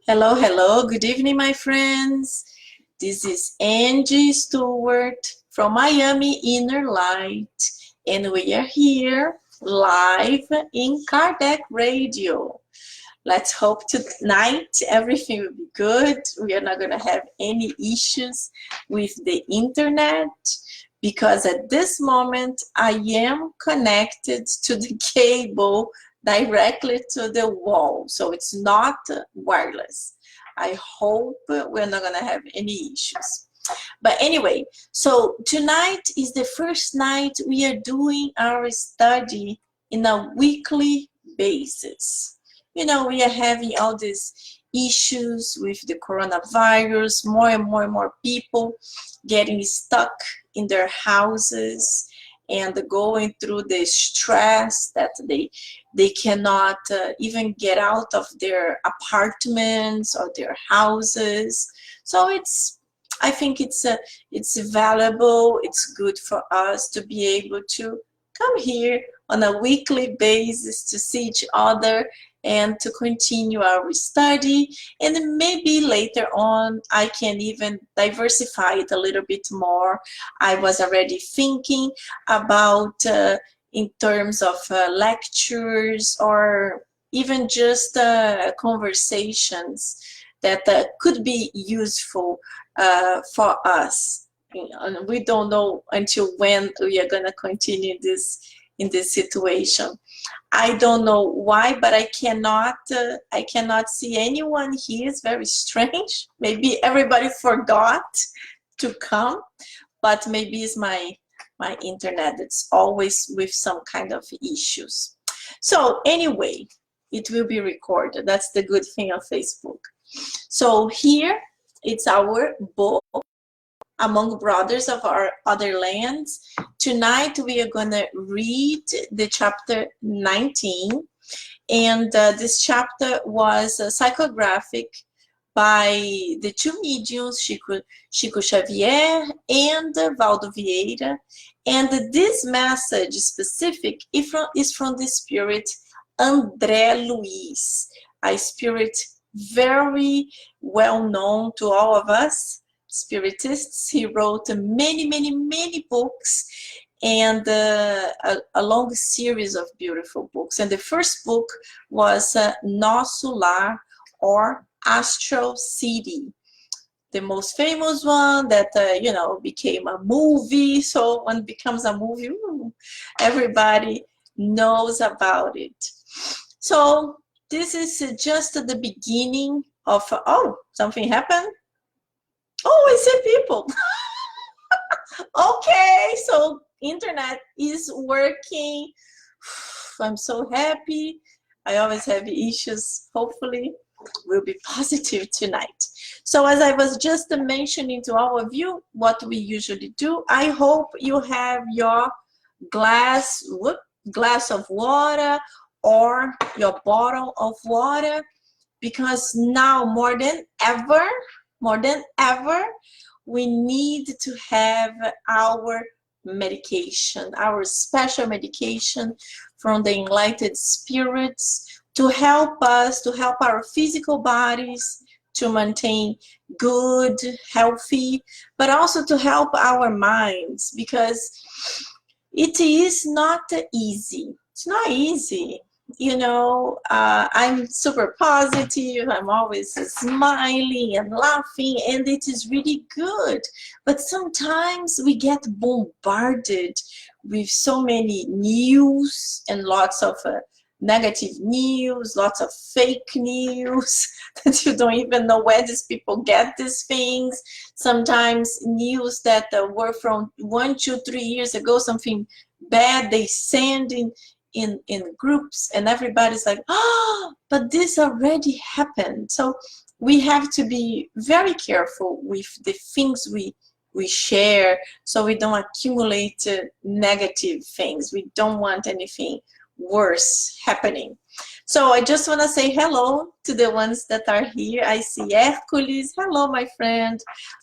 Hello, hello. Good evening, my friends. This is Angie Stewart from Miami Inner Light, and we are here live in Kardec Radio. Let's hope tonight everything will be good. We are not going to have any issues with the internet because at this moment I am connected to the cable directly to the wall, so it's not wireless. I hope we're not going to have any issues. But anyway, so tonight is the first night we are doing our study in a weekly basis. You know, we are having all these issues with the coronavirus, more and more people getting stuck in their houses and going through the stress that they cannot even get out of their apartments or their houses. So I think it's valuable, it's good for us to be able to come here on a weekly basis to see each other and to continue our study. And maybe later on I can even diversify it a little bit more. I was already thinking about in terms of lectures or even just conversations that could be useful for us. And we don't know until when we are going to continue this in this situation. I don't know why, but I cannot see anyone here. It's very strange. Maybe everybody forgot to come, but maybe it's my internet. It's always with some kind of issues. So anyway, it will be recorded. That's the good thing of Facebook. So here it's our book, Among Brothers of Our Other Lands. Tonight we are going to read the chapter 19, and this chapter was psychographic by the two mediums, Chico Xavier and Valdo Vieira, and this message specific is from the spirit André Luiz, a spirit very well known to all of us Spiritists. He wrote many books and a long series of beautiful books. And the first book was Nosso Lar, or Astral City, the most famous one that you know, became a movie. So when it becomes a movie, everybody knows about it. So this is just the beginning of oh, something happened. Oh, I see people. Okay, so internet is working. I'm so happy. I always have issues. Hopefully we'll be positive tonight. So as I was just mentioning to all of you what we usually do, I hope you have your glass of water or your bottle of water, because now more than ever, we need to have our medication, our special medication from the enlightened spirits to help us, to help our physical bodies to maintain good, healthy, but also to help our minds, because it is not easy. It's not easy. You know, I'm super positive, I'm always smiling and laughing, and it is really good. But sometimes we get bombarded with so many news and lots of negative news, lots of fake news that you don't even know where these people get these things. Sometimes news that were from 1, 2, 3 years ago, something bad they send in groups, and everybody's like, oh, but this already happened. So we have to be very careful with the things we share, so we don't accumulate negative things. We don't want anything worse happening. So I just want to say hello to the ones that are here. I see Hercules. Hello, my friend.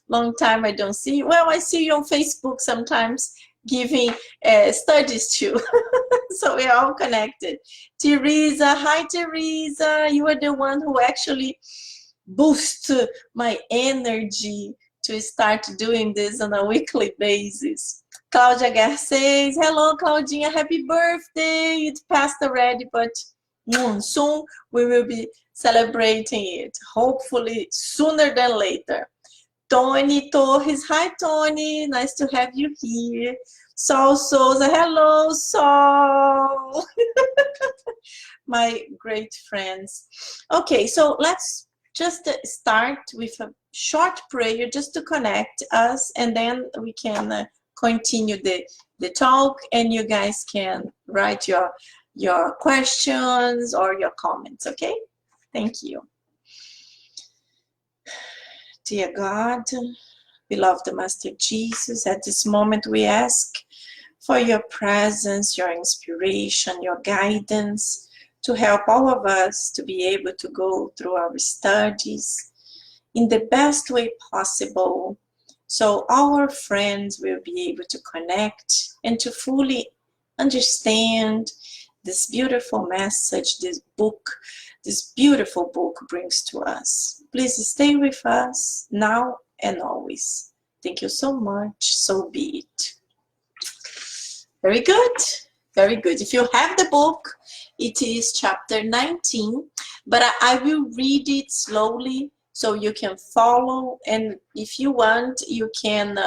Long time I don't see you. Well, I see you on Facebook sometimes, giving studies to. So we are all connected. Teresa, hi Teresa. You are the one who actually boosts my energy to start doing this on a weekly basis. Claudia Garces, hello Claudinha, happy birthday. It passed already, but soon we will be celebrating it, hopefully sooner than later. Tony Torres, hi Tony, nice to have you here. Sol Souza, hello Sol. My great friends. Okay, so let's just start with a short prayer just to connect us, and then we can continue the talk, and you guys can write your questions or your comments, okay? Thank you. Dear God, beloved Master Jesus, at this moment we ask for your presence, your inspiration, your guidance to help all of us to be able to go through our studies in the best way possible, so our friends will be able to connect and to fully understand this beautiful message, this beautiful book brings to us. Please stay with us now and always. Thank you so much. So be it. Very good. Very good. If you have the book, it is chapter 19, but I will read it slowly so you can follow. And if you want, you can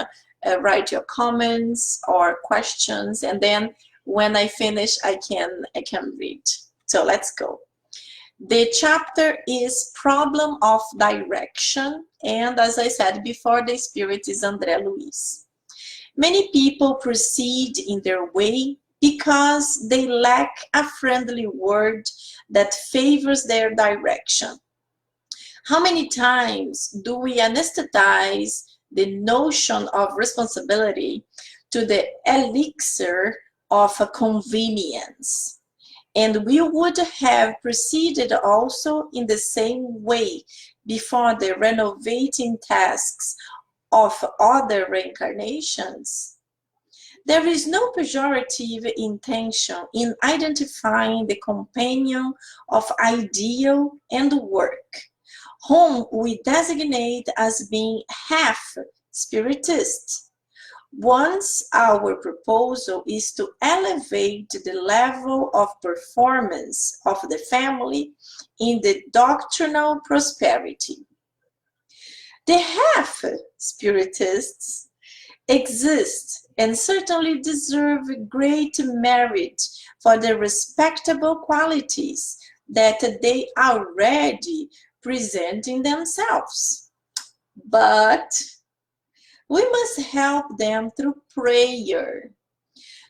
write your comments or questions, and then when I finish, I can read. So let's go. The chapter is Problem of Direction, and as I said before, the spirit is André Luiz. Many people proceed in their way because they lack a friendly word that favors their direction. How many times do we anesthetize the notion of responsibility to the elixir of convenience? And we would have proceeded also in the same way before the renovating tasks of other reincarnations. There is no pejorative intention in identifying the companion of ideal and work, whom we designate as being half spiritist. Once our proposal is to elevate the level of performance of the family in the doctrinal prosperity. The half spiritists exist and certainly deserve great merit for the respectable qualities that they already present in themselves. But we must help them through prayer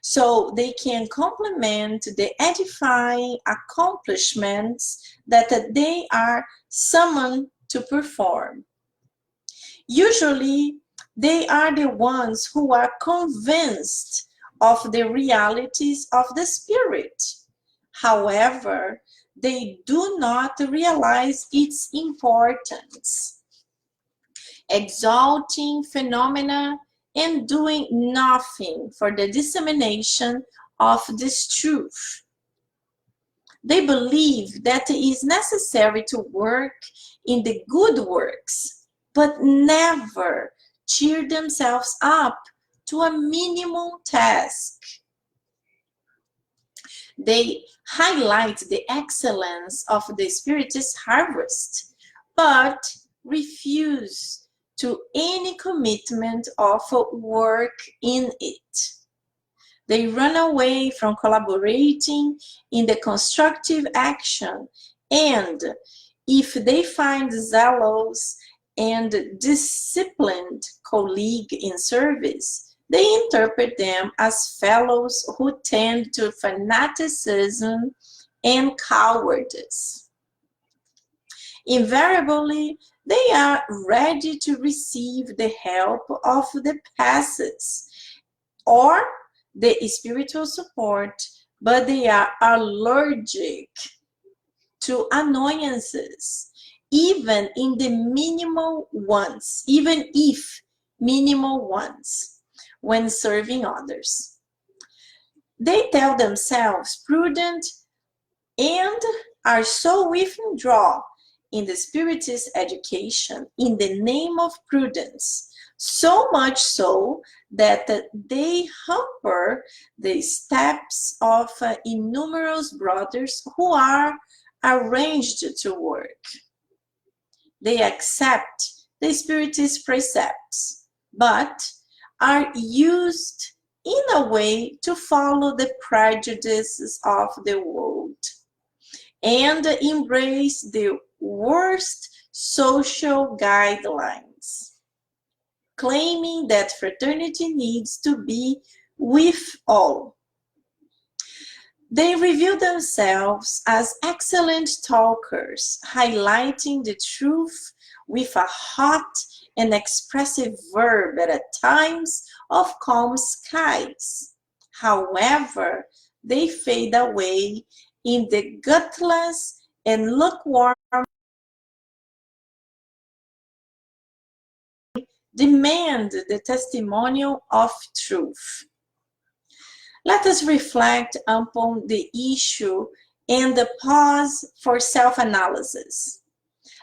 so they can complement the edifying accomplishments that they are summoned to perform. Usually, they are the ones who are convinced of the realities of the spirit. However, they do not realize its importance. Exalting phenomena and doing nothing for the dissemination of this truth. They believe that it is necessary to work in the good works, but never cheer themselves up to a minimal task. They highlight the excellence of the spiritist harvest, but refuse to any commitment of work in it. They run away from collaborating in the constructive action, and if they find zealous and disciplined colleague in service, they interpret them as fellows who tend to fanaticism and cowardice. Invariably, they are ready to receive the help of the passes or the spiritual support, but they are allergic to annoyances, even in the minimal ones, even if minimal ones. when serving others. They tell themselves prudent and are so withdrawn in the Spiritist education in the name of prudence, so much so that they hamper the steps of innumerable brothers who are arranged to work. They accept the Spiritist precepts, but are used in a way to follow the prejudices of the world and embrace the worst social guidelines, claiming that fraternity needs to be with all. They reveal themselves as excellent talkers, highlighting the truth with a hot and expressive verb at times of calm skies. However, they fade away in the gutless and lukewarm demand the testimonial of truth. Let us reflect upon the issue and pause for self-analysis.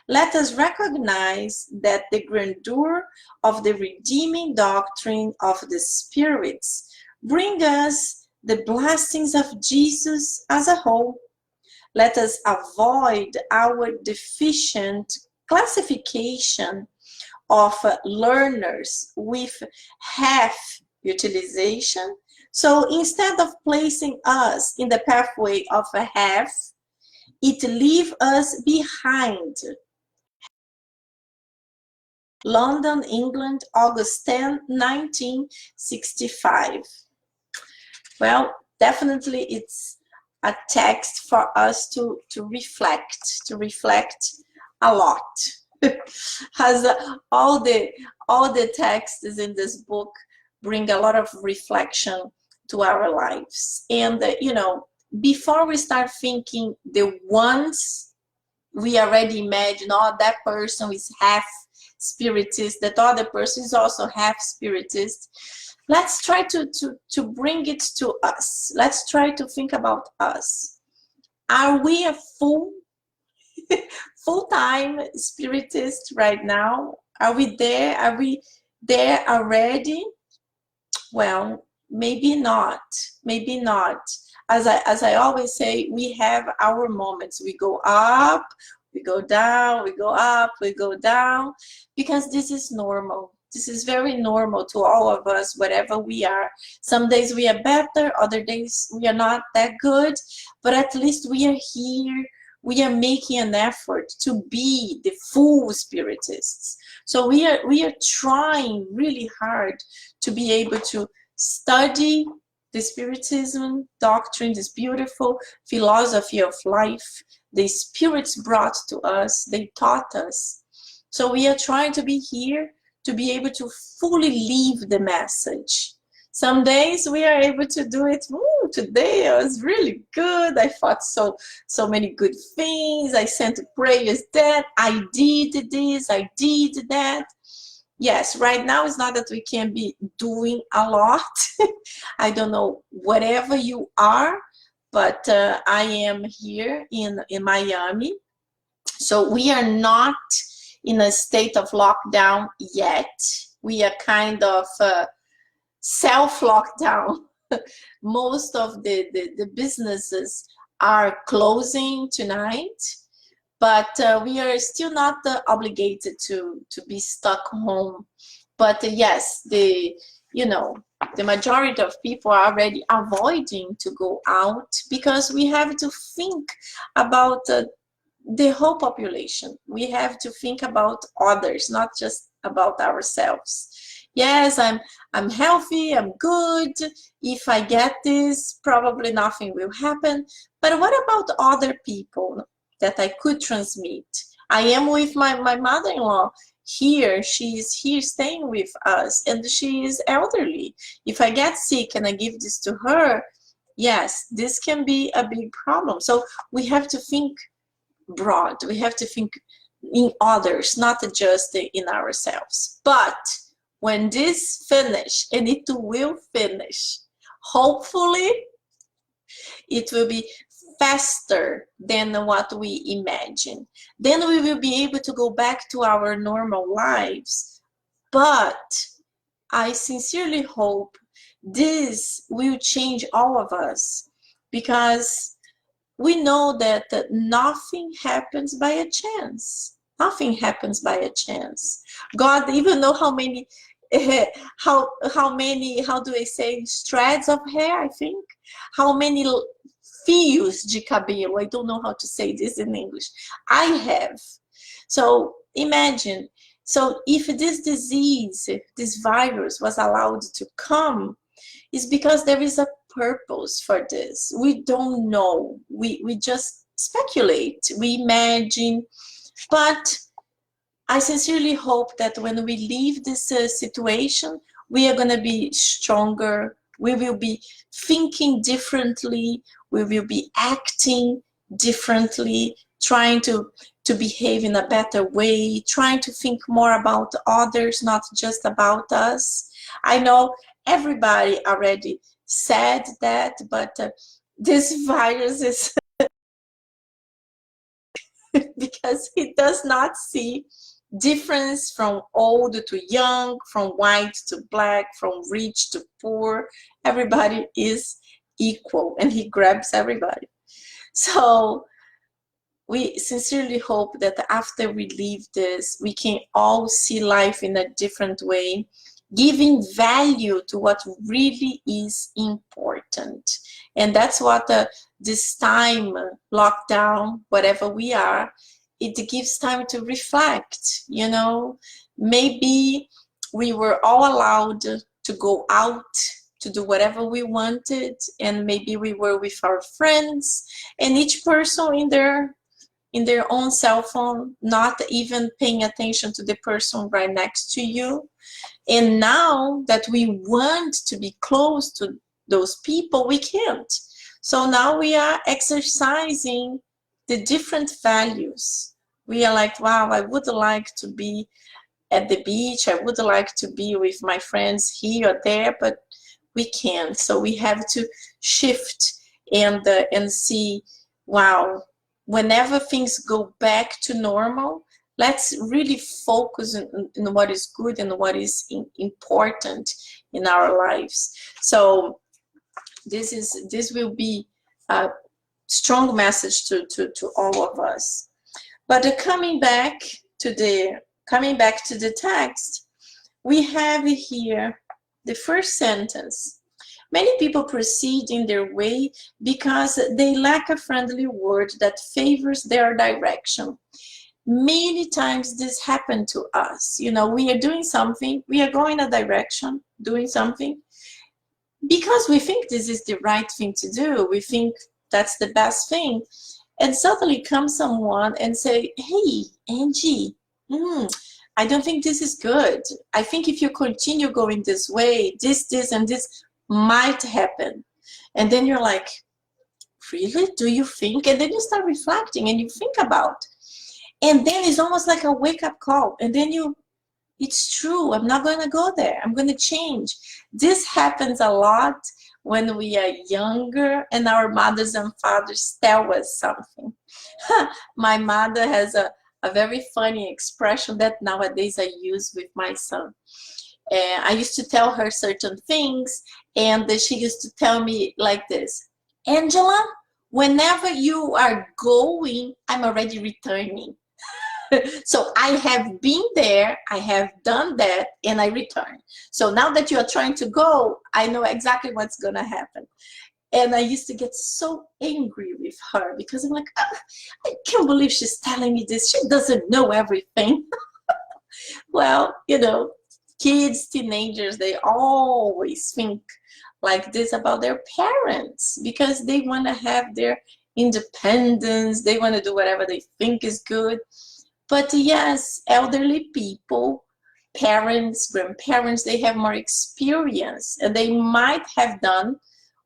Let us recognize that the grandeur of the redeeming doctrine of the spirits bring us the blessings of Jesus as a whole. Let us avoid our deficient classification of learners with half utilization. So instead of placing us in the pathway of a half, it leaves us behind. London, England, August 10, 1965. Well, definitely it's a text for us to reflect a lot. Has all the texts in this book bring a lot of reflection to our lives. And you know, before we start thinking the ones we already imagine, oh, that person is half spiritist, that other person is also half spiritist, let's try to bring it to us. Let's try to think about us. Are we a full-time spiritist right now? Are we there? Are we there already? Well, maybe not. Maybe not. As I always say, we have our moments. We go up, we go down, we go up, we go down, because this is normal. This is very normal to all of us, whatever we are. Some days we are better, other days we are not that good, but at least we are here. We are making an effort to be the full spiritists. So we are trying really hard to be able to study the Spiritism doctrine, this beautiful philosophy of life the spirits brought to us, they taught us. So we are trying to be here to be able to fully live the message. Some days we are able to do it. Ooh, today I was really good. I thought so many good things. I sent prayers that I did this, I did that. Yes, right now it's not that we can be doing a lot. I don't know, whatever you are, but I am here in Miami. So we are not in a state of lockdown yet. We are kind of self-lockdown. Most of the businesses are closing tonight, but we are still not obligated to be stuck home. But yes, the majority of people are already avoiding to go out, because we have to think about the whole population. We have to think about others, not just about ourselves. Yes, I'm healthy, I'm good. If I get this, probably nothing will happen. But what about other people that I could transmit? I am with my mother-in-law here. She is here staying with us, and she is elderly. If I get sick and I give this to her, yes, this can be a big problem. So we have to think broad. We have to think in others, not just in ourselves. But when this finish, and it will finish, hopefully it will be faster than what we imagine. Then we will be able to go back to our normal lives. But I sincerely hope this will change all of us, because we know that nothing happens by a chance. Nothing happens by a chance. God, even know how many, how do I say, strands of hair, I think? How many fios de cabelo, I don't know how to say this in English, I have. So imagine, so if this disease, if this virus was allowed to come, it's because there is a purpose for this. We don't know. We just speculate, we imagine. But I sincerely hope that when we leave this situation, we are going to be stronger. We will be thinking differently. We will be acting differently, trying to behave in a better way, trying to think more about others, not just about us. I know everybody already said that, but this virus is because it does not see difference from old to young, from white to black, from rich to poor. Everybody is equal, and he grabs everybody. So we sincerely hope that after we leave this, we can all see life in a different way, giving value to what really is important. And that's what this time, lockdown, whatever we are, it gives time to reflect. You know, maybe we were all allowed to go out to do whatever we wanted, and maybe we were with our friends, and each person in their own cell phone, not even paying attention to the person right next to you. And now that we want to be close to those people, we can't. So now we are exercising the different values. We are like, wow, I would like to be at the beach. I would like to be with my friends here or there, but we can't. So we have to shift and see, wow, whenever things go back to normal, let's really focus on what is good and what is important in our lives. So this will be a strong message to all of us. But coming back to the text, we have here the first sentence. Many people proceed in their way because they lack a friendly word that favors their direction. Many times this happened to us. You know, we are doing something, we are going a direction, doing something, because we think this is the right thing to do. We think that's the best thing. And suddenly comes someone and say, hey, Angie, I don't think this is good. I think if you continue going this way, this, and this might happen. And then you're like, really? Do you think? And then you start reflecting and you think about. And then it's almost like a wake-up call. And then it's true, I'm not going to go there. I'm going to change. This happens a lot when we are younger and our mothers and fathers tell us something. My mother has a very funny expression that nowadays I use with my son. I used to tell her certain things, and she used to tell me like this, Angela, whenever you are going, I'm already returning. So I have been there, I have done that, and I return. So now that you are trying to go, I know exactly what's going to happen. And I used to get so angry with her because I'm like, I can't believe she's telling me this. She doesn't know everything. Well, you know, kids, teenagers, they always think like this about their parents because they want to have their independence. They want to do whatever they think is good. But yes, elderly people, parents, grandparents, they have more experience and they might have done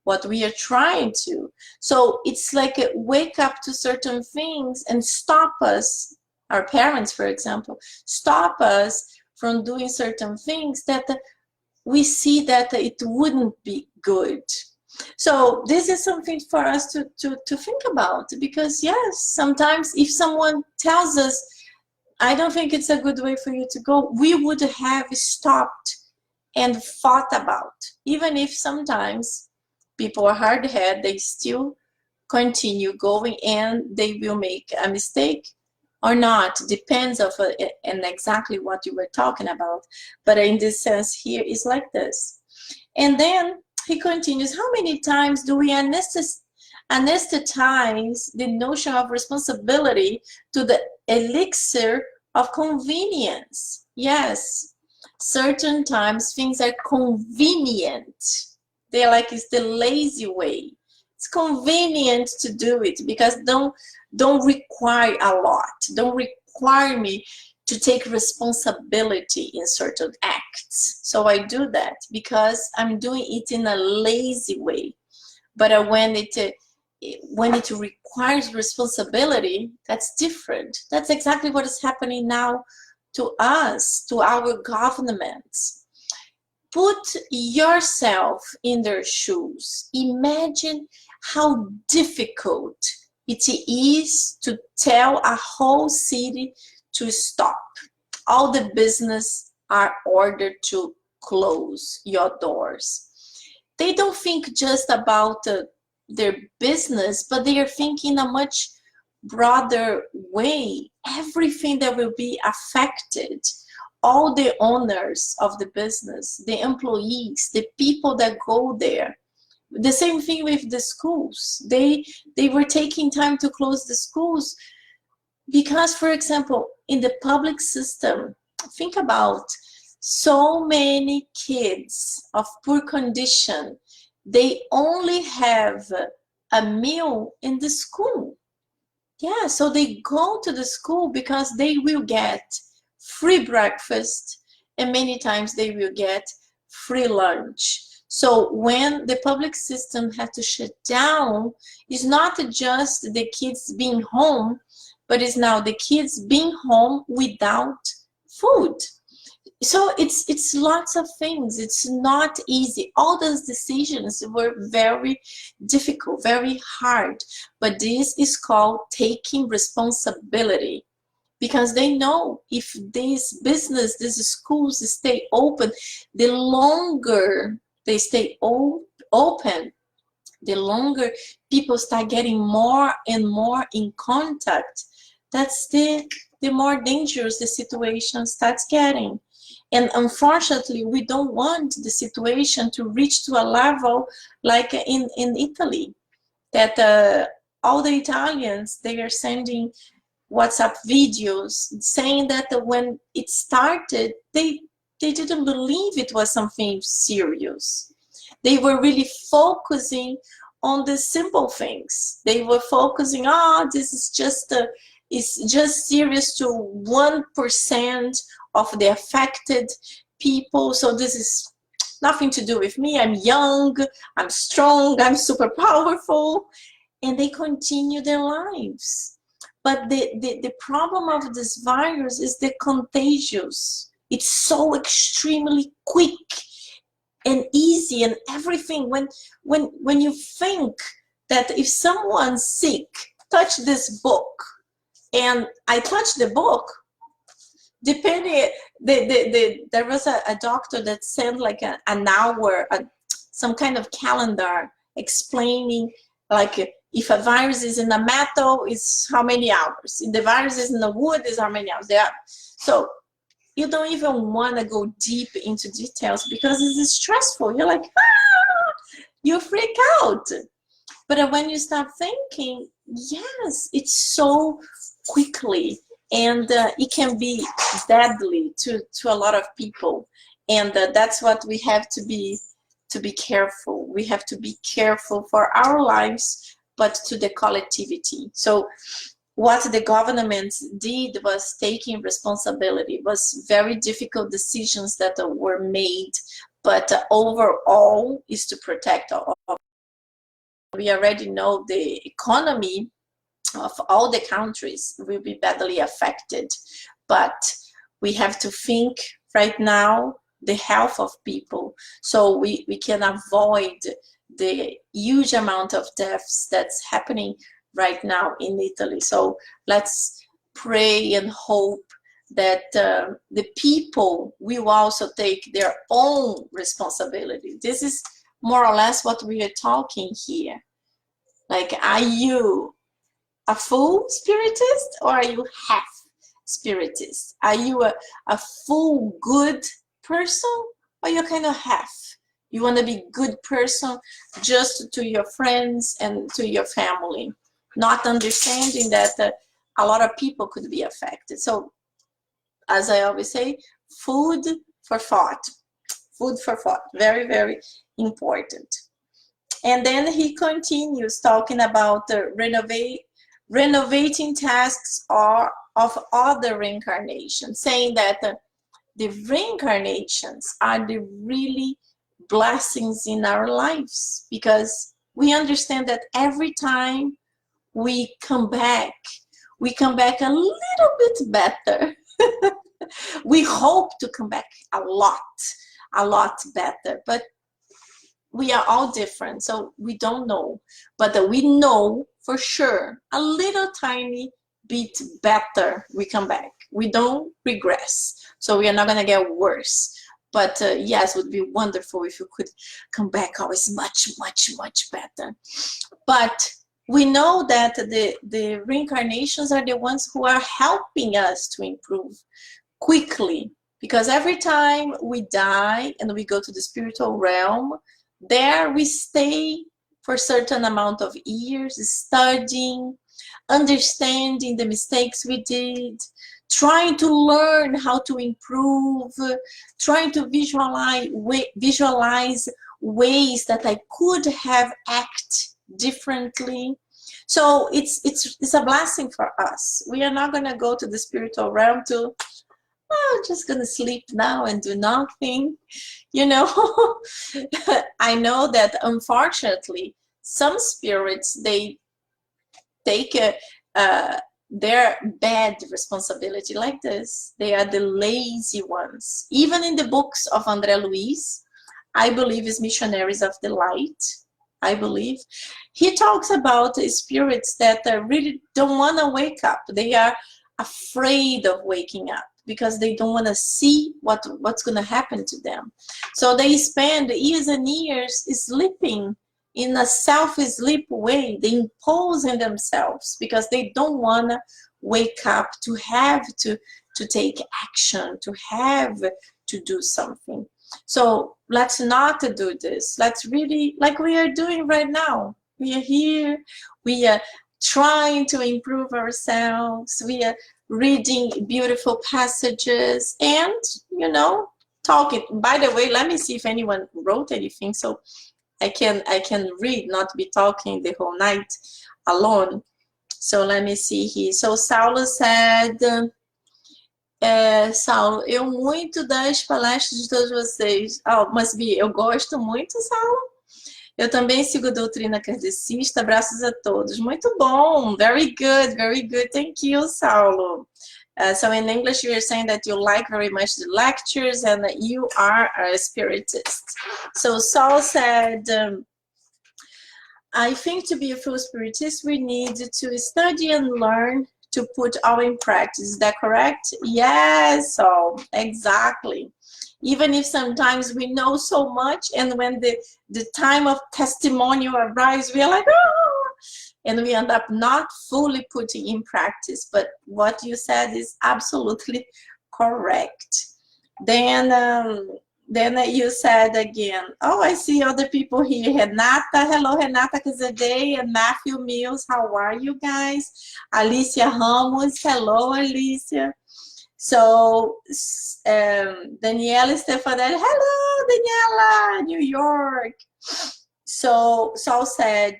what we are trying to. So it's like a wake up to certain things and stop us, our parents, for example, stop us from doing certain things that we see that it wouldn't be good. So this is something for us to think about, because yes, sometimes if someone tells us, I don't think it's a good way for you to go, we would have stopped and thought about. Even if sometimes people are hard-headed, they still continue going and they will make a mistake or not, depends of and exactly what you were talking about. But in this sense here is like this. And then he continues, how many times do we anesthetize the notion of responsibility to the elixir of convenience? Yes, certain times things are convenient. They're like, it's the lazy way. It's convenient to do it because don't require a lot. Don't require me to take responsibility in certain acts. So I do that because I'm doing it in a lazy way. But when it requires responsibility, that's different. That's exactly what is happening now to us, to our governments. Put yourself in their shoes. Imagine how difficult it is to tell a whole city to stop. All the business are ordered to close your doors. They don't think just about their business, but they are thinking a much broader way. Everything that will be affected, all the owners of the business, the employees, the people that go there. The same thing with the schools. They were taking time to close the schools because, for example, in the public system, think about so many kids of poor condition, they only have a meal in the school. Yeah, so they go to the school because they will get free breakfast and many times they will get free lunch. So when the public system had to shut down, it's not just the kids being home, but it's now the kids being home without food. So it's lots of things. It's not easy. All those decisions were very difficult, very hard. But this is called taking responsibility, because they know if this business, these schools stay open, the longer they stay open, the longer people start getting more and more in contact, that's the more dangerous the situation starts getting. And unfortunately, we don't want the situation to reach to a level like in Italy, that all the Italians, they are sending WhatsApp videos saying that when it started, they didn't believe it was something serious. They were really focusing on the simple things. They were focusing, this is it's just serious to 1% of the affected people. So this is nothing to do with me. I'm young, I'm strong, I'm super powerful. And they continue their lives. But the problem of this virus is the contagious. It's so extremely quick and easy and everything. When you think that if someone's sick, touch this book, and I touch the book, depending, there was a doctor that sent like an hour, some kind of calendar explaining like if a virus is in a metal, it's how many hours. If the virus is in the wood, is how many hours they are. So you don't even want to go deep into details because it's stressful. You're like, you freak out. But when you start thinking, yes, it's so quickly, and it can be deadly to a lot of people. And that's what we have to be careful. We have to be careful for our lives, but to the collectivity. So what the government did was taking responsibility. It was very difficult decisions that were made, but overall is to protect all. We already know the economy of all the countries will be badly affected, but we have to think right now the health of people, so we can avoid the huge amount of deaths that's happening right now in Italy. So let's pray and hope that the people will also take their own responsibility. This is more or less what we are talking here. Like, are you a full spiritist or are you half spiritist? Are you a full good person or you're kind of half? You want to be good person just to your friends and to your family, not understanding that a lot of people could be affected. So as I always say, food for thought. Food for thought, very, very important. And then he continues talking about renovating tasks of other reincarnations, saying that the reincarnations are the really blessings in our lives, because we understand that every time we come back a little bit better. We hope to come back a lot better, but we are all different, so we don't know. But we know for sure a little tiny bit better we come back. We don't regress, so we are not gonna get worse. But yes, it would be wonderful if you could come back always much better. But we know that the reincarnations are the ones who are helping us to improve quickly, because every time we die and we go to the spiritual realm, there we stay for a certain amount of years studying, understanding the mistakes we did, trying to learn how to improve, trying to visualize ways that I could have acted differently. So it's a blessing for us. We are not going to go to the spiritual realm to, oh, just gonna sleep now and do nothing, you know. I know that unfortunately some spirits, they take their bad responsibility like this. They are the lazy ones. Even in the books of André Luiz, I believe is Missionaries of the Light, I believe, he talks about spirits that really don't want to wake up. They are afraid of waking up because they don't want to see what's going to happen to them. So they spend years and years sleeping in a self-sleep way. They impose on themselves because they don't want to wake up to have to take action, to have to do something. So let's not do this. Let's really, like we are doing right now. We are here. We are trying to improve ourselves. We are reading beautiful passages and, you know, talking. By the way, let me see if anyone wrote anything so I can read, not be talking the whole night alone. So let me see here. So Saulo said, Saulo, eu muito das palestras de todos vocês. Oh, mas Bia, eu gosto muito, Saulo. Eu também sigo doutrina kardecista. Abraços a todos. Muito bom. Very good, very good. Thank you, Saulo. So in English, you're saying that you like very much the lectures and that you are a spiritist. So Saul said, I think to be a full spiritist, we need to study and learn to put all in practice. Is that correct? Yes, Saul, exactly. Even if sometimes we know so much, and when the time of testimonial arrives, we are like, oh, and we end up not fully putting in practice. But what you said is absolutely correct. Then you said again, oh, I see other people here. Renata, hello, Renata Casadei and Matthew Mills. How are you guys? Alicia Ramos, hello, Alicia. So Daniela Stefanelli, hello, Daniela, New York. So Saul said,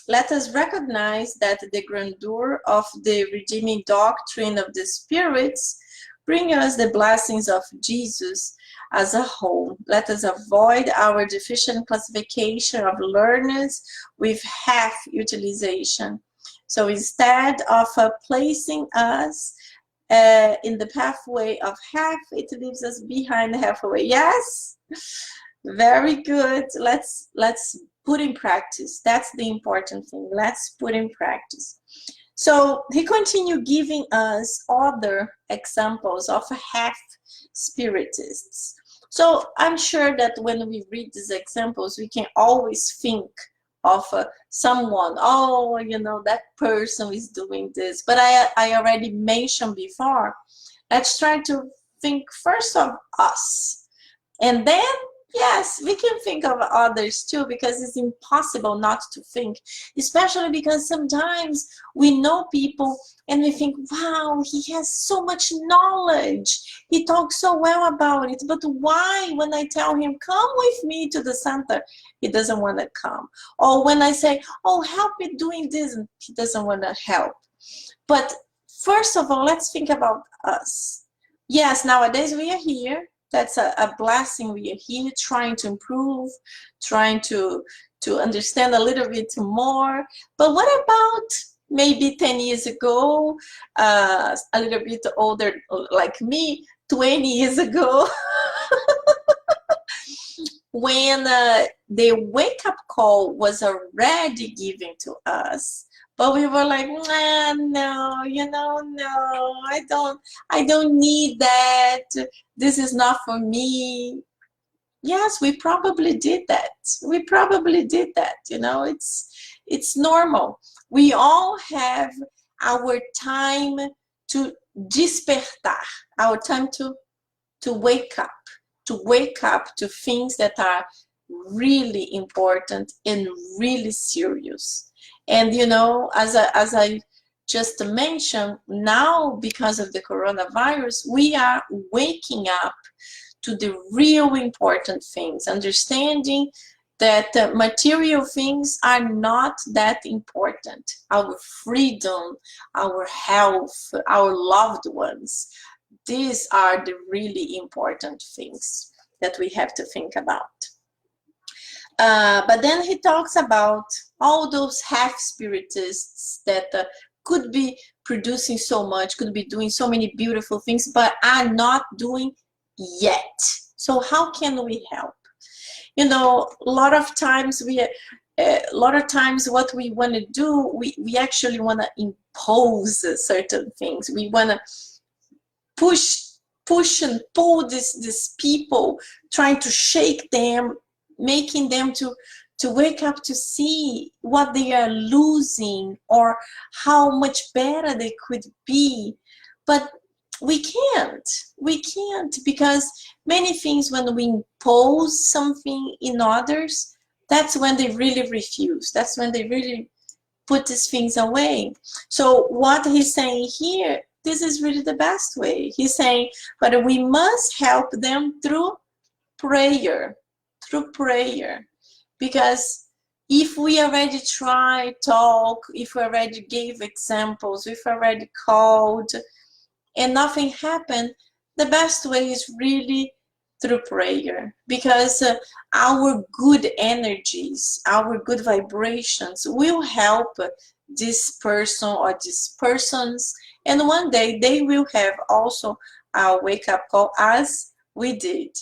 let us recognize that the grandeur of the redeeming doctrine of the spirits bring us the blessings of Jesus as a whole. Let us avoid our deficient classification of learners with half utilization. So instead of placing us in the pathway of half, it leaves us behind halfway. Yes, very good. Let's put in practice. That's the important thing. Let's put in practice. So he continued giving us other examples of half spiritists. So I'm sure that when we read these examples, we can always think of someone, oh, you know, that person is doing this. But I already mentioned before, let's try to think first of us. And then, yes, we can think of others too, because it's impossible not to think, especially because sometimes we know people and we think, wow, he has so much knowledge. He talks so well about it. But why, when I tell him, come with me to the center, he doesn't want to come? Or when I say, oh, help me doing this, he doesn't want to help. But first of all, let's think about us. Yes, nowadays we are here. That's a blessing. We are here trying to improve, trying to understand a little bit more. But what about maybe 10 years ago, a little bit older like me, 20 years ago, when the wake-up call was already given to us, but we were like, nah, no, you know, no, I don't need that. This is not for me. Yes, we probably did that. We probably did that. You know, it's normal. We all have our time to despertar, our time to wake up to things that are really important and really serious. And you know, as I just mentioned, now because of the coronavirus, we are waking up to the real important things, understanding that material things are not that important. Our freedom, our health, our loved ones, these are the really important things that we have to think about. But then he talks about all those half-spiritists that could be producing so much, could be doing so many beautiful things, but are not doing yet. So how can we help? You know, a lot of times what we want to do, we actually want to impose certain things. We want to push and pull these people, trying to shake them, making them to wake up to see what they are losing or how much better they could be. But we can't because many things, when we impose something in others, that's when they really refuse. That's when they really put these things away. So what he's saying here, this is really the best way. He's saying, but we must help them through prayer. Because if we already tried, talk, if we already gave examples, if we already called and nothing happened, the best way is really through prayer, because our good energies, our good vibrations will help this person or these persons, and one day they will have also a wake-up call as we did.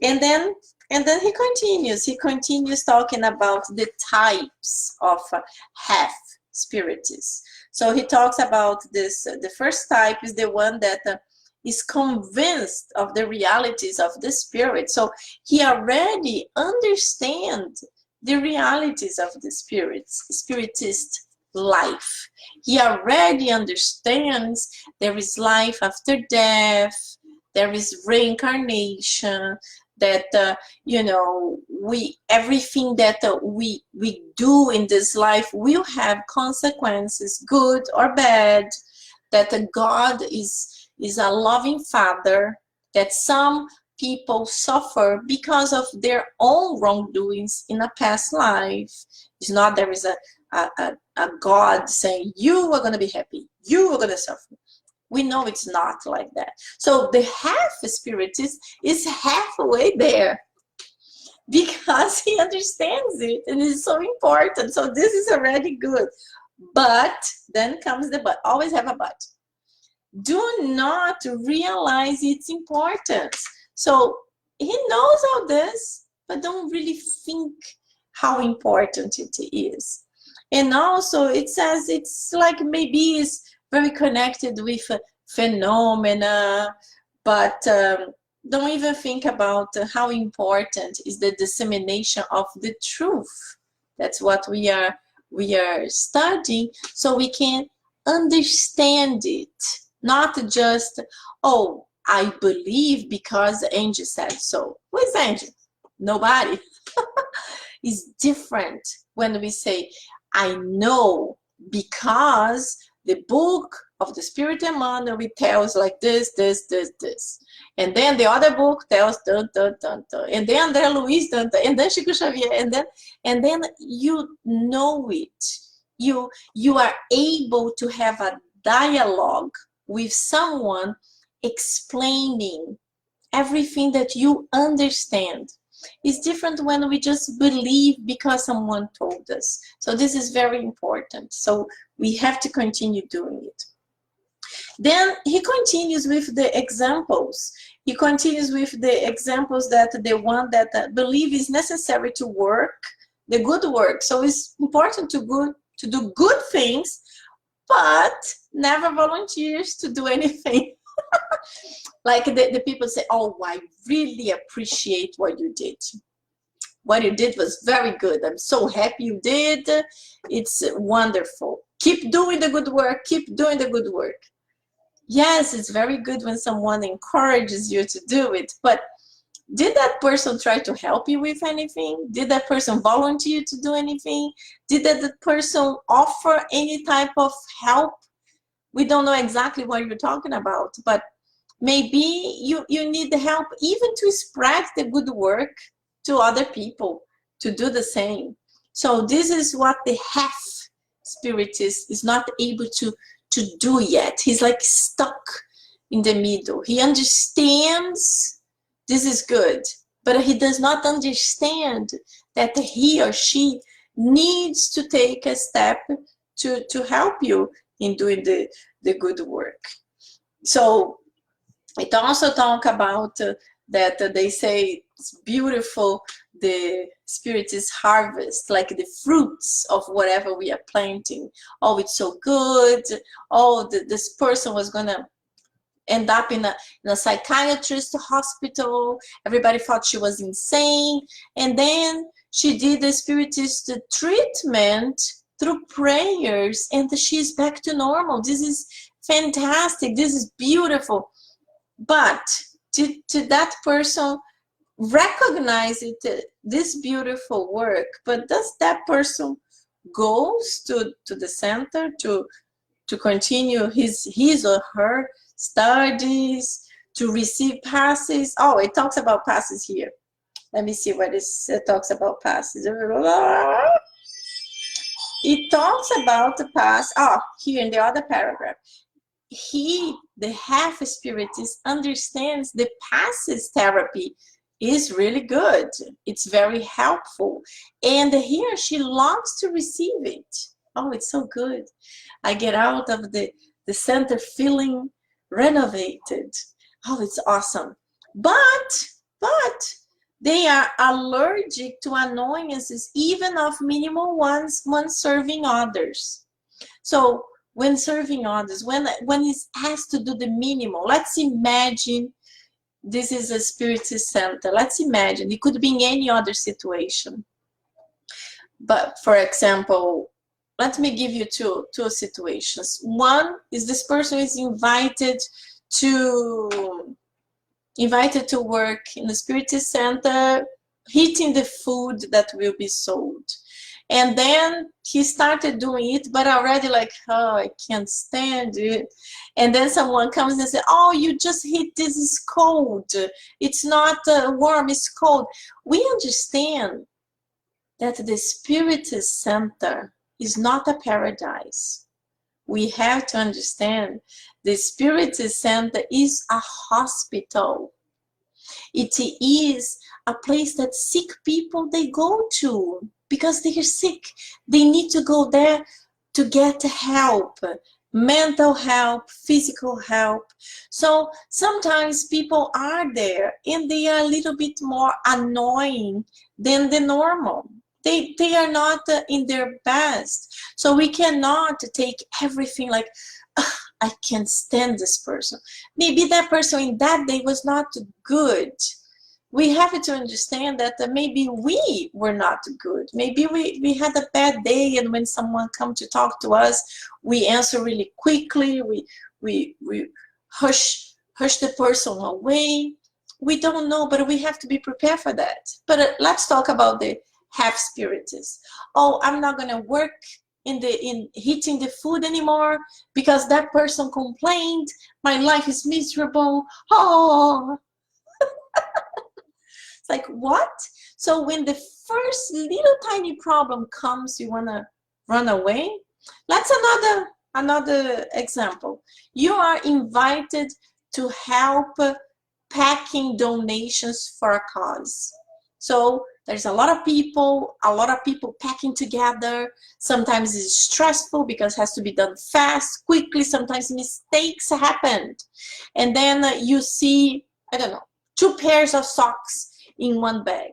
And then he continues talking about the types of half spiritists. So he talks about this, the first type is the one that is convinced of the realities of the spirit. So he already understands the realities of the spiritist life. He already understands there is life after death, there is reincarnation, that you know, everything that we do in this life will have consequences, good or bad, that God is a loving Father, that some people suffer because of their own wrongdoings in a past life. It's not there is a God saying you are going to be happy, you are going to suffer. We know it's not like that. So the half spiritist is halfway there because he understands it, and it's so important. So this is already good. But then comes the but. Always have a but. do not realize its importance. So he knows all this, but don't really think how important it is. And also it says it's like maybe it's very connected with phenomena, but don't even think about how important is the dissemination of the truth. That's what we are studying, so we can understand it, not just, oh, I believe because Angie said so. Who is Angie? Nobody. It's different when we say, I know because the book of the Spirit Emmanuel tells like this, this, this, this. And then the other book tells dun, dun, dun, dun. And then André Luiz, dun, dun, and then Chico Xavier, and then you know it. You are able to have a dialogue with someone explaining everything that you understand. It's different when we just believe because someone told us. So this is very important. So we have to continue doing it. Then he continues with the examples. He continues with the examples that the one that believe is necessary to work, the good work. So it's important to do good things, but never volunteers to do anything. Like the people say, oh, I really appreciate what you did. What you did was very good. I'm so happy you did. It's wonderful. Keep doing the good work. Keep doing the good work. Yes, it's very good when someone encourages you to do it, but did that person try to help you with anything? Did that person volunteer to do anything? Did that person offer any type of help? We don't know exactly what you're talking about, but maybe you need help even to spread the good work to other people, to do the same. So this is what the half spiritist is not able to do yet. He's like stuck in the middle. He understands this is good, but he does not understand that he or she needs to take a step to help you in doing the good work. So it also talk about that they say it's beautiful, the spiritist harvest, like the fruits of whatever we are planting. Oh, it's so good. Oh, this person was gonna end up in a psychiatrist hospital. Everybody thought she was insane. And then she did the spiritist treatment through prayers, and she's back to normal. This is fantastic. This is beautiful. But to that person recognize it, this beautiful work, but does that person goes to the center to continue his or her studies, to receive passes? Oh, it talks about passes here. Let me see what it talks about passes. It talks about the pass. Oh, here in the other paragraph. The half spiritist, understands the passes therapy is really good. It's very helpful. And he or she longs to receive it. Oh, it's so good. I get out of the center feeling renovated. Oh, it's awesome. But they are allergic to annoyances, even of minimal ones when serving others. So when serving others, when it's asked to do the minimal, let's imagine this is a spiritist center. Let's imagine it could be in any other situation. But for example, let me give you two situations. One is this person is invited to work in the spiritist center, heating the food that will be sold. And then he started doing it, but already like, oh, I can't stand it. And then someone comes and says, oh, you just hit this, is cold. It's not warm, it's cold. We understand that the spiritist center is not a paradise. We have to understand the spiritist center is a hospital. It is a place that sick people, they go to because they are sick. They need to go there to get help. mental help, physical help. So sometimes people are there and they are a little bit more annoying than the normal. They are not in their best. So we cannot take everything like, "Ugh, I can't stand this person." Maybe that person in that day was not good. We have to understand that maybe we were not good. Maybe we had a bad day, and when someone comes to talk to us, we answer really quickly. We hush the person away. We don't know, but we have to be prepared for that. But let's talk about the half spiritists. Oh, I'm not gonna work in heating the food anymore because that person complained. My life is miserable. Oh, it's like, what? So when the first little tiny problem comes, you wanna run away? That's another example. You are invited to help packing donations for a cause. So there's a lot of people packing together. Sometimes it's stressful because it has to be done fast, quickly. Sometimes mistakes happened. And then you see, I don't know, 2 pairs of socks in one bag.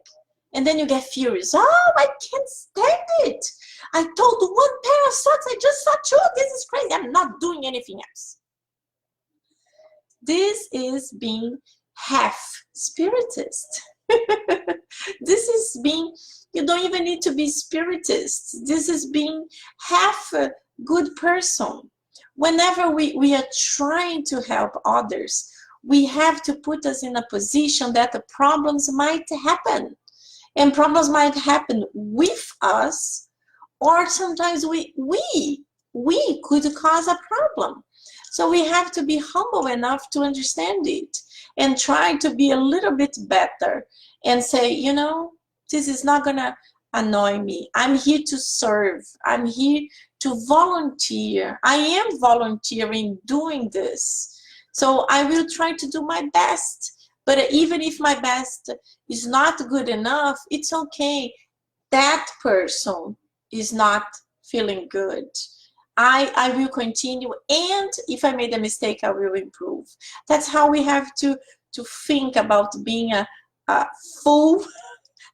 And then you get furious. Oh, I can't stand it. I told 1 pair of socks, I just saw 2. This is crazy. I'm not doing anything else. This is being half spiritist. This is being, you don't even need to be spiritist. This is being half a good person. Whenever we are trying to help others, we have to put us in a position that the problems might happen. And problems might happen with us, or sometimes we could cause a problem. So we have to be humble enough to understand it and try to be a little bit better and say, you know, this is not gonna annoy me. I'm here to serve. I'm here to volunteer. I am volunteering doing this. So I will try to do my best. But even if my best is not good enough, it's okay. That person is not feeling good. I will continue, and if I made a mistake, I will improve. That's how we have to think about being a full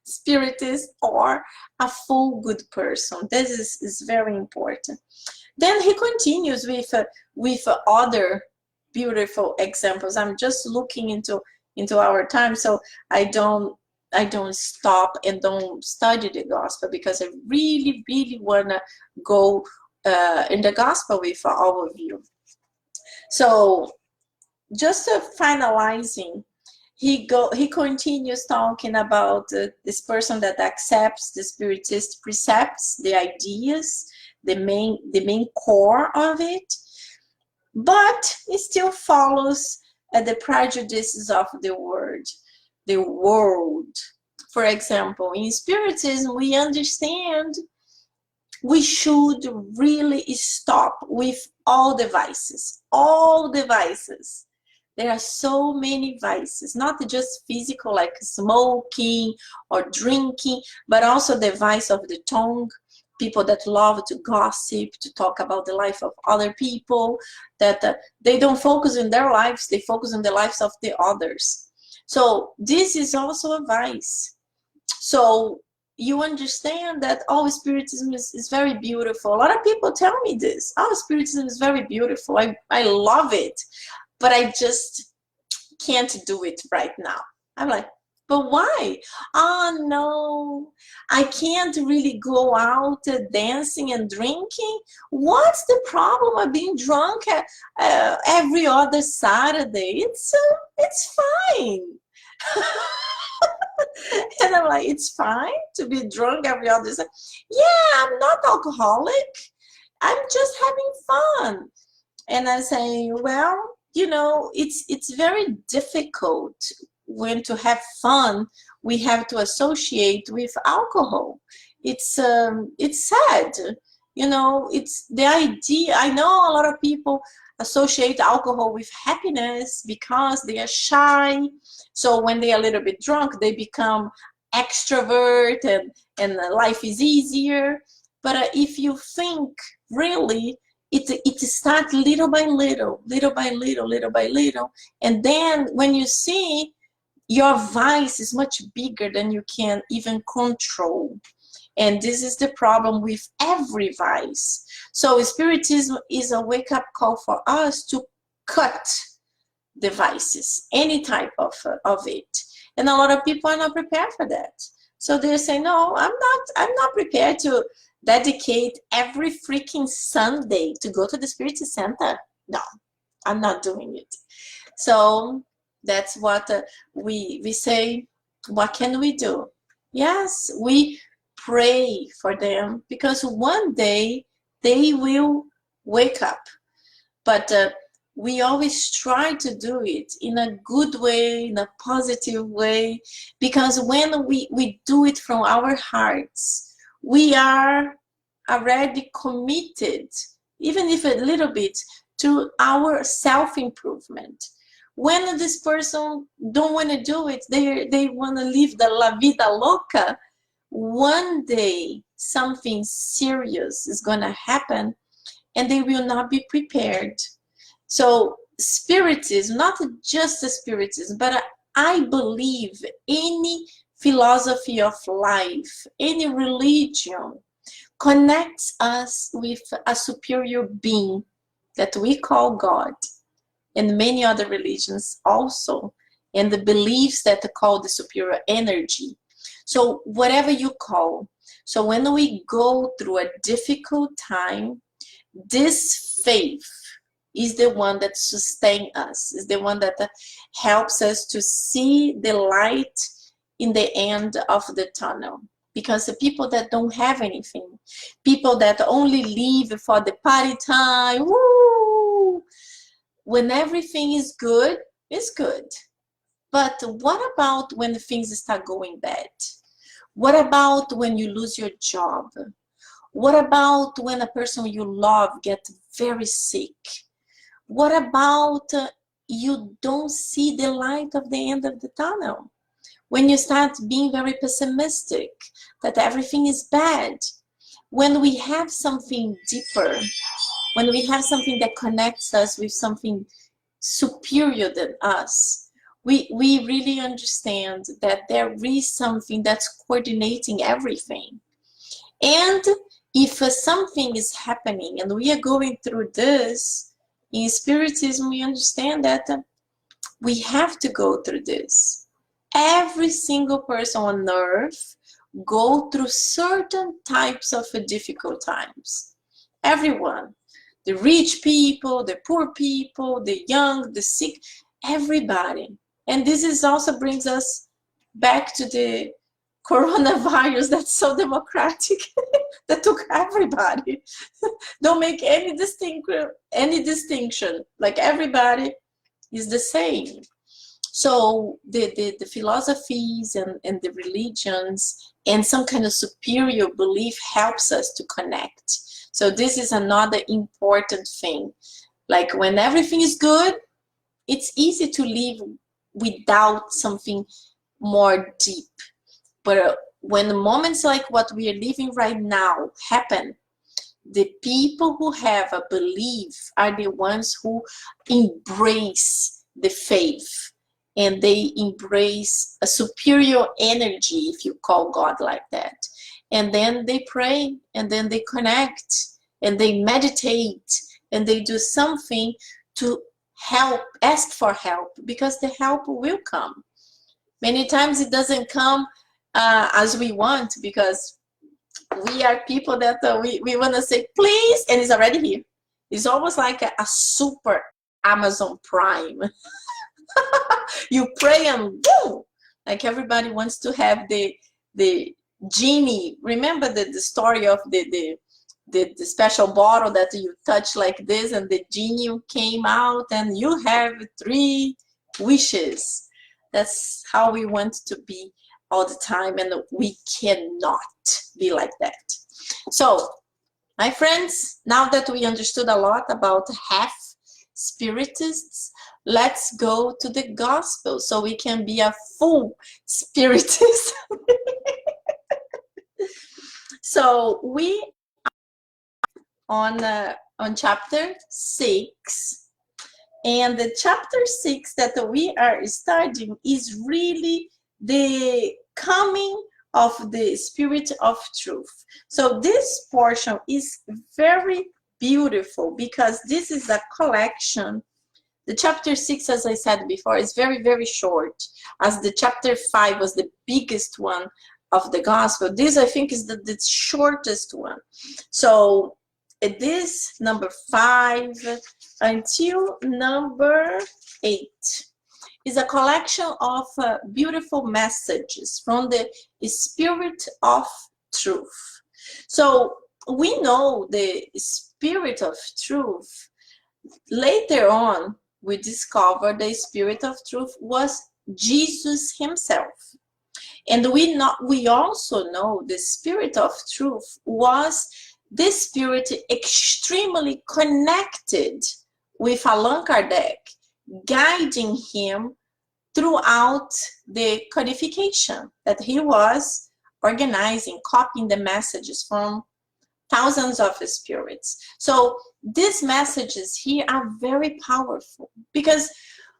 spiritist or a full good person. This is very important. Then he continues with other beautiful examples. I'm just looking into our time, so I don't stop and don't study the gospel, because I really want to go in the gospel with all of you. So just finalizing, he continues talking about this person that accepts the spiritist precepts, the ideas, the main core of it, but it still follows the prejudices of the world. For example, in Spiritism, we understand we should really stop with all the vices. There are so many vices, not just physical like smoking or drinking, but also the vice of the tongue. People that love to gossip, to talk about the life of other people, that they don't focus on their lives, they focus on the lives of the others. So this is also a vice. So you understand that Spiritism is very beautiful. A lot of people tell me this. Spiritism is very beautiful. I love it, but I just can't do it right now. I'm like, but why? Oh no, I can't really go out dancing and drinking. What's the problem of being drunk every other Saturday? It's fine. And I'm like, it's fine to be drunk every other Saturday. Yeah, I'm not alcoholic. I'm just having fun. And I say, well, you know, it's very difficult when to have fun we have to associate with alcohol. It's sad, you know. It's the idea. I know a lot of people associate alcohol with happiness because they are shy, so when they are a little bit drunk they become extrovert and life is easier. But if you think really, it starts little by little, little by little, little by little. And then when you see, your vice is much bigger than you can even control. And this is the problem with every vice. So spiritism is a wake-up call for us to cut the vices, any type of it. And a lot of people are not prepared for that. So they say, no, I'm not prepared to dedicate every freaking Sunday to go to the Spirit Center. No, I'm not doing it. So that's what we say. What can we do? Yes, we pray for them, because one day they will wake up. But we always try to do it in a good way, in a positive way, because when we do it from our hearts, we are already committed, even if a little bit, to our self-improvement. When this person don't want to do it, they want to live the la vida loca, one day something serious is going to happen and they will not be prepared. So spiritism, not just the spiritism, but I believe any philosophy of life, any religion connects us with a superior being that we call God, and many other religions also, and the beliefs that are called the superior energy. So whatever you call. So when we go through a difficult time, this faith is the one that sustains us, is the one that helps us to see the light in the end of the tunnel. Because the people that don't have anything, people that only live for the party time, woo, when everything is good, it's good. But what about when things start going bad? What about when you lose your job? What about when a person you love gets very sick? What about you don't see the light of the end of the tunnel? When you start being very pessimistic, that everything is bad. When we have something deeper, when we have something that connects us with something superior than us, we really understand that there is something that's coordinating everything. And if something is happening and we are going through this, in Spiritism we understand that we have to go through this. Every single person on earth go through certain types of difficult times. Everyone. The rich people, the poor people, the young, the sick, everybody. And this is also brings us back to the coronavirus that's so democratic that took everybody. Don't make any distinction. Like everybody is the same. So the philosophies and the religions and some kind of superior belief helps us to connect. So this is another important thing. Like when everything is good, it's easy to live without something more deep. But when moments like what we are living right now happen, the people who have a belief are the ones who embrace the faith, and they embrace a superior energy, if you call God like that. And then they pray, and then they connect, and they meditate, and they do something to help, ask for help, because the help will come. Many times it doesn't come as we want, because we are people that we want to say, please, and it's already here. It's almost like a super Amazon Prime. You pray and boom! Like everybody wants to have the genie. Remember the story of the special bottle that you touch like this and the genie came out and you have 3 wishes. That's how we want to be all the time, and we cannot be like that. So, my friends, now that we understood a lot about half spiritists, let's go to the gospel so we can be a full spiritist. So we on chapter 6. And the chapter 6 that we are studying is really the coming of the Spirit of Truth. So this portion is very beautiful because this is a collection. The chapter 6, as I said before, is very, very short, as the chapter 5 was the biggest one of the gospel. This, I think, is the shortest one. So this number 5 until number 8 is a collection of beautiful messages from the Spirit of Truth. So we know the Spirit of Truth. Later on, we discovered the Spirit of Truth was Jesus himself. And we also know the Spirit of Truth was the Spirit extremely connected with Allan Kardec, guiding him throughout the codification that he was organizing, copying the messages from thousands of spirits. So these messages here are very powerful because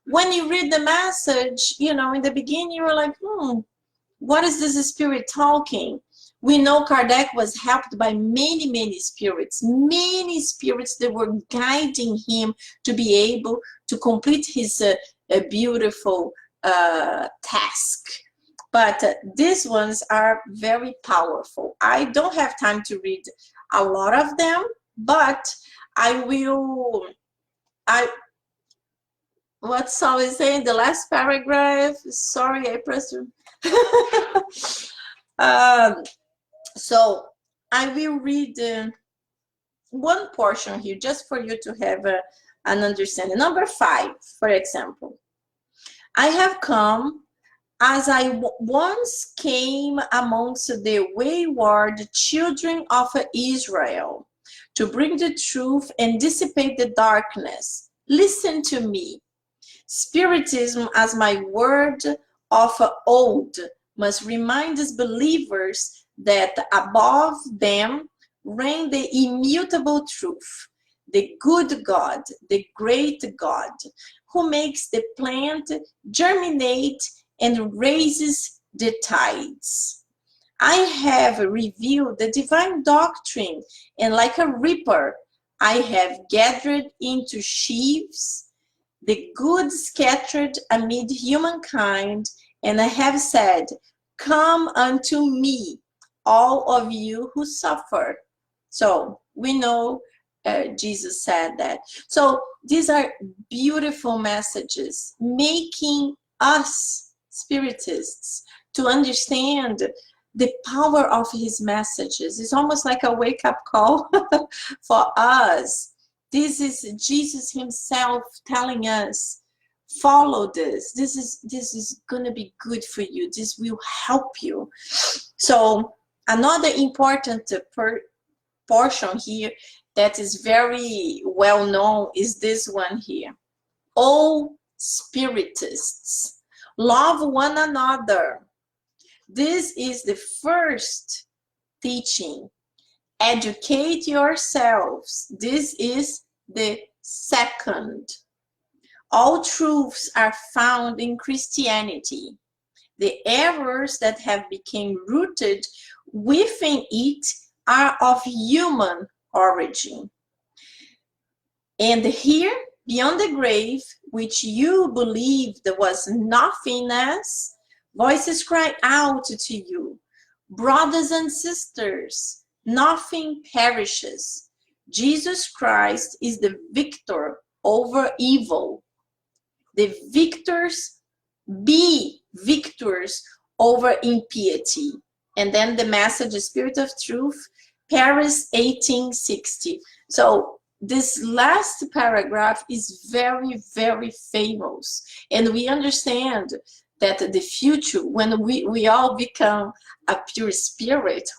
when you read the message, in the beginning you were like, what is this spirit talking? We know Kardec was helped by many, many spirits that were guiding him to be able to complete his beautiful task. But these ones are very powerful. I don't have time to read a lot of them, but what's always saying, the last paragraph, sorry, I pressed so I will read one portion here just for you to have an understanding. Number 5, for example. I have come as I once came amongst the wayward children of Israel to bring the truth and dissipate the darkness. Listen to me. Spiritism, as my word of old, must remind us believers that above them reign the immutable truth, the good God, the great God, who makes the plant germinate and raises the tides. I have revealed the divine doctrine, and like a reaper, I have gathered into sheaves the good scattered amid humankind, and I have said, come unto me, all of you who suffer. So we know Jesus said that. So these are beautiful messages, making us spiritists to understand the power of his messages. It's almost like a wake-up call for us. This is Jesus himself telling us, follow this. This is going to be good for you. This will help you. So another important portion here that is very well known is this one here. O spiritists, love one another. This is the first teaching. Educate yourselves. This is the second. All truths are found in Christianity. The errors that have become rooted within it are of human origin. And here, beyond the grave, which you believed was nothingness, voices cry out to you, brothers and sisters, nothing perishes. Jesus Christ is the victor over evil. The victors be victors over impiety. And then the message, the Spirit of Truth, Paris 1860. So this last paragraph is very, very famous. And we understand that the future, when we all become a pure spirit,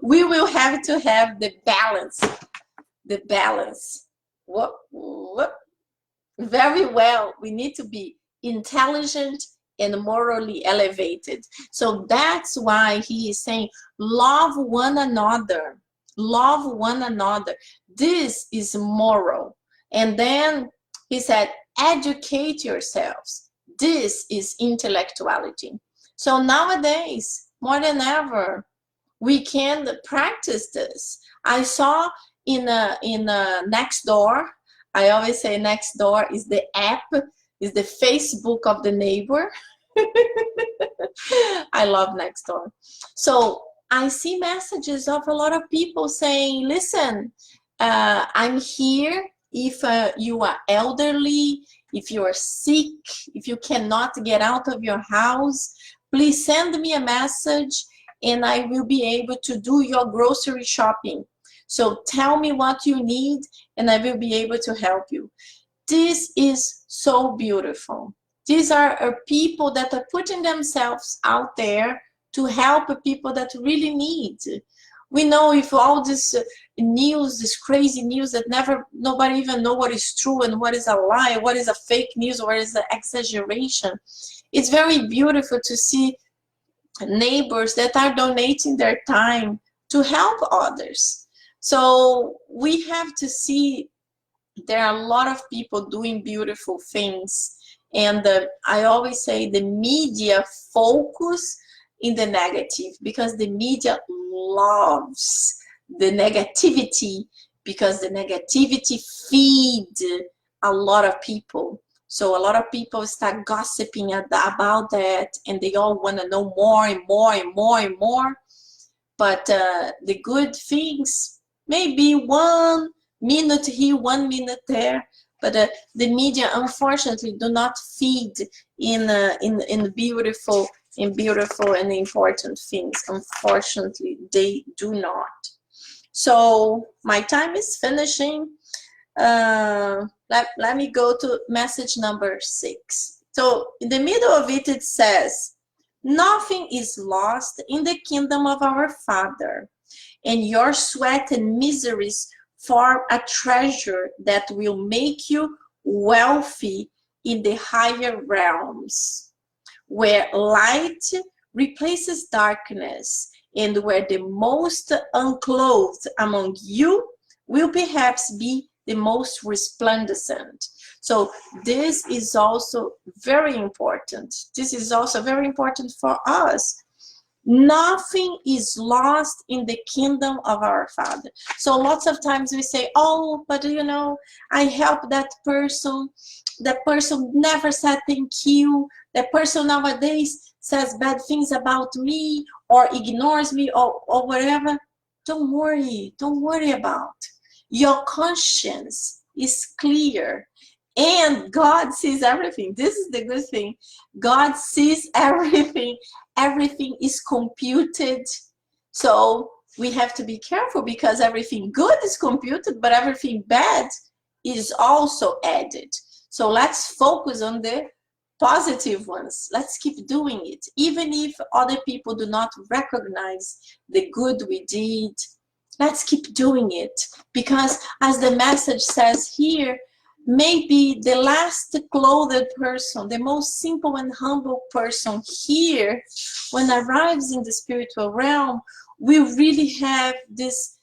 we will have to have the balance. The balance. Whoop, whoop. Very well. We need to be intelligent and morally elevated. So that's why he is saying, love one another. Love one another. This is moral. And then he said, educate yourselves. This is intellectuality. So nowadays, more than ever, we can practice this. I saw in a Nextdoor, I always say Nextdoor is the app, is the Facebook of the neighbor. I love Nextdoor. So I see messages of a lot of people saying, listen, I'm here if you are elderly, if you are sick, if you cannot get out of your house, please send me a message and I will be able to do your grocery shopping. So tell me what you need and I will be able to help you. This is so beautiful. These are people that are putting themselves out there to help people that really need. We know if all this news, this crazy news that nobody even know what is true and what is a lie, what is a fake news, what is an exaggeration. It's very beautiful to see neighbors that are donating their time to help others. So we have to see there are a lot of people doing beautiful things. And I always say the media focus in the negative because the media loves the negativity because the negativity feed a lot of people. So a lot of people start gossiping about that and they all want to know more and more and more and more. But the good things, maybe 1 minute here, 1 minute there, but the media unfortunately do not feed in beautiful and important things. Unfortunately, they do not. So my time is finishing. Let me go to message number 6. So in the middle of it, it says, nothing is lost in the kingdom of our Father, and your sweat and miseries form a treasure that will make you wealthy in the higher realms, where light replaces darkness, and where the most unclothed among you will perhaps be the most resplendent. So this is also very important. This is also very important for us. Nothing is lost in the kingdom of our Father. So lots of times we say, oh, but you know, I helped that person never said thank you, that person nowadays says bad things about me or ignores me or whatever. Don't worry about. Your conscience is clear and God sees everything. This is the good thing. God sees everything. Everything is computed. So we have to be careful because everything good is computed, but everything bad is also added. So let's focus on the positive ones. Let's keep doing it. Even if other people do not recognize the good we did, let's keep doing it. Because as the message says here, maybe the last clothed person, the most simple and humble person here, when arrives in the spiritual realm, will really have this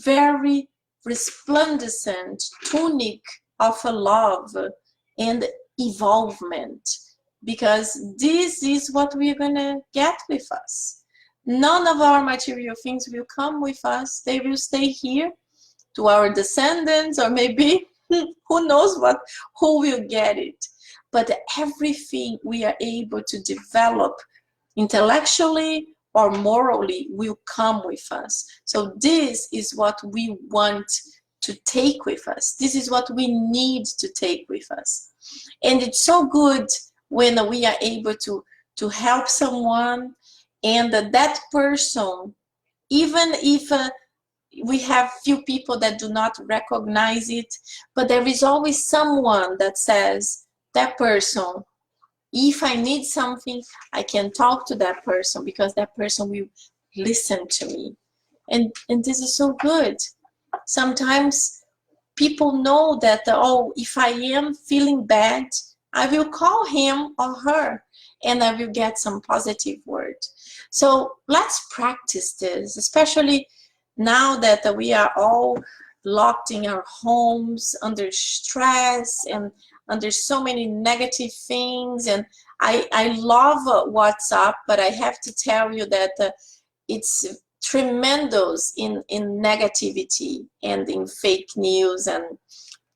very resplendent tunic of love and evolvement, because this is what we're gonna get with us. None of our material things will come with us. They will stay here to our descendants, or maybe who knows who will get it. But everything we are able to develop intellectually or morally will come with us. So this is what we want to take with us. This is what we need to take with us. And it's so good when we are able to help someone, and that person, even if we have few people that do not recognize it, but there is always someone that says, that person, if I need something, I can talk to that person because that person will listen to me. And this is so good. Sometimes people know that, oh, if I am feeling bad, I will call him or her and I will get some positive word. So let's practice this, especially now that we are all locked in our homes under stress and under so many negative things. And I love WhatsApp, but I have to tell you that it's tremendous in negativity and in fake news.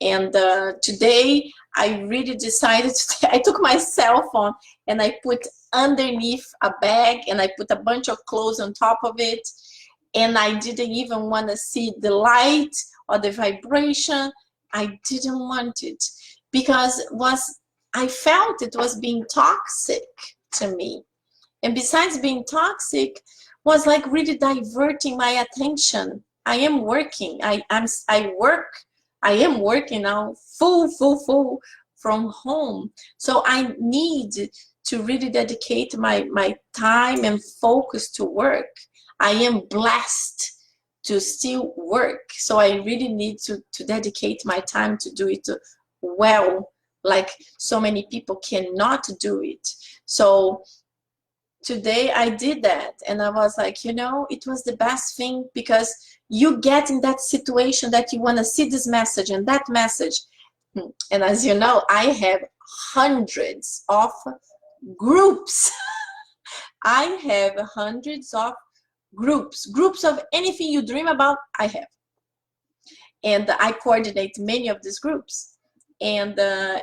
And today I really decided to, I took my cell phone and I put underneath a bag and I put a bunch of clothes on top of it, and I didn't even want to see the light or the vibration. I didn't want it because I felt it was being toxic to me. And besides being toxic, was like really diverting my attention. I am working. I am working now full from home. So I need to really dedicate my time and focus to work. I am blessed to still work. So I really need to dedicate my time to do it well, like so many people cannot do it. So today I did that, and I was like, you know, it was the best thing, because you get in that situation that you want to see this message and that message. And as you know, I have hundreds of groups. I have hundreds of groups of anything you dream about, I have. And I coordinate many of these groups. And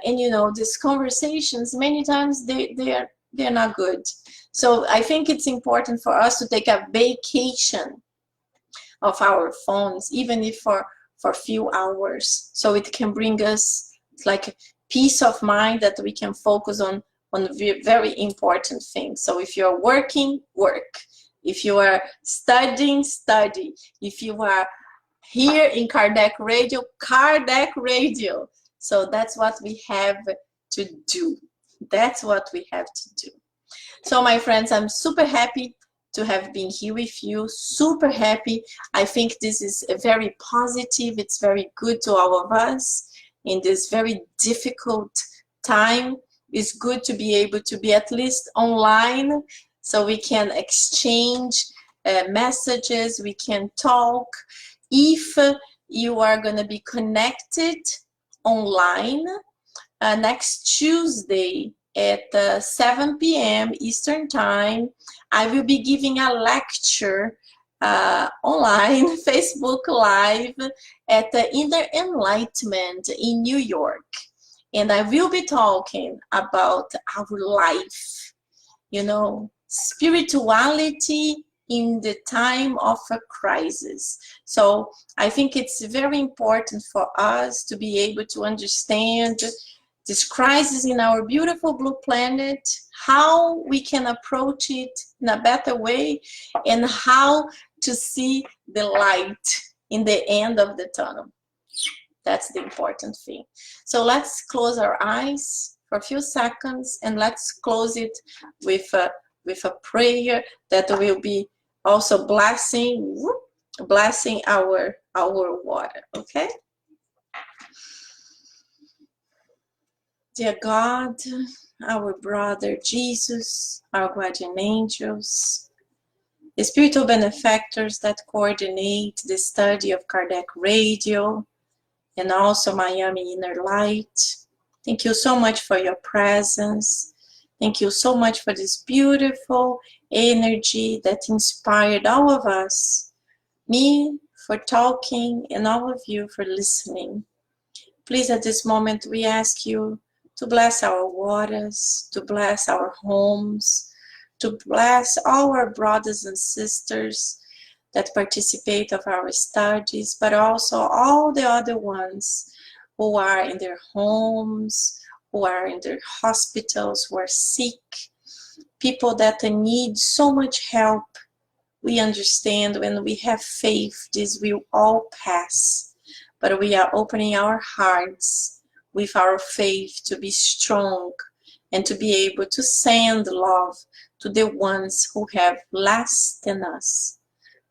you know, these conversations, many times they're not good. So I think it's important for us to take a vacation of our phones, even if for a few hours, so it can bring us like peace of mind that we can focus on very important things. So if you're working, work. If you are studying, study. If you are here in Kardec Radio, Kardec Radio. So that's what we have to do. That's what we have to do. So my friends, I'm super happy to have been here with you, super happy. I think this is a very positive, it's very good to all of us in this very difficult time. It's good to be able to be at least online, so we can exchange messages, we can talk. If you are going to be connected online next Tuesday at 7 p.m. Eastern Time, I will be giving a lecture online, Facebook Live, at the Inner Enlightenment in New York. And I will be talking about our life, you know, spirituality in the time of a crisis. So I think it's very important for us to be able to understand this crisis in our beautiful blue planet, how we can approach it in a better way, and how to see the light in the end of the tunnel. That's the important thing. So let's close our eyes for a few seconds, and let's close it with a prayer that will be also blessing our water. Okay. Dear God, our brother Jesus, our guardian angels, the spiritual benefactors that coordinate the study of Kardec Radio, and also Miami Inner Light, thank you so much for your presence. Thank you so much for this beautiful energy that inspired all of us, me for talking and all of you for listening. Please, at this moment, we ask you to bless our waters, to bless our homes, to bless all our brothers and sisters that participate of our studies, but also all the other ones who are in their homes, who are in their hospitals, who are sick, people that need so much help. We understand when we have faith, this will all pass, but we are opening our hearts with our faith to be strong and to be able to send love to the ones who have less than us.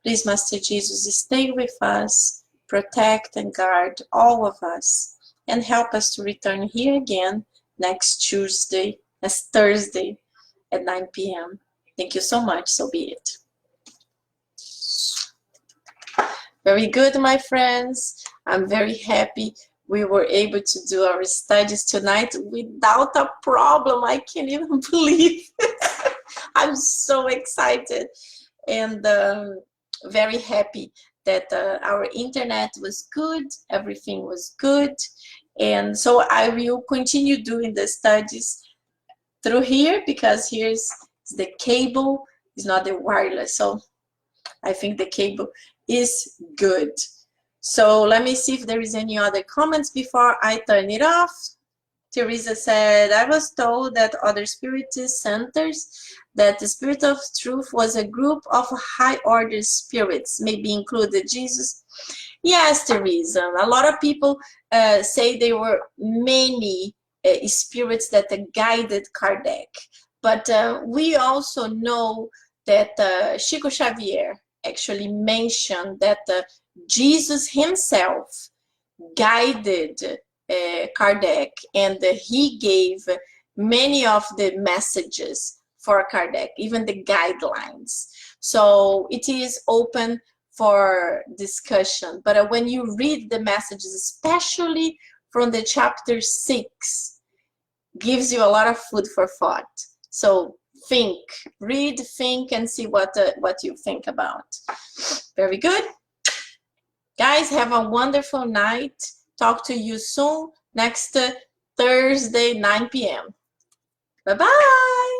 Please, Master Jesus, stay with us, protect and guard all of us, and help us to return here again next Thursday, at 9 p.m. Thank you so much. So be it. Very good, my friends. I'm very happy we were able to do our studies tonight without a problem. I can't even believe it. I'm so excited and very happy that our internet was good, everything was good. And so I will continue doing the studies through here, because here's the cable, it's not the wireless. So I think the cable is good. So let me see if there is any other comments before I turn it off. Teresa said, I was told that other spiritist centers that the Spirit of Truth was a group of high order spirits, maybe included Jesus. Yes, Teresa, a lot of people say there were many spirits that guided Kardec. But we also know that Chico Xavier actually mentioned that Jesus himself guided Kardec, and he gave many of the messages for Kardec, even the guidelines. So it is open for discussion. But when you read the messages, especially from the chapter 6, gives you a lot of food for thought. So think, read, think, and see what you think about. Very good. Guys, have a wonderful night. Talk to you soon, next Thursday, 9 p.m. Bye-bye.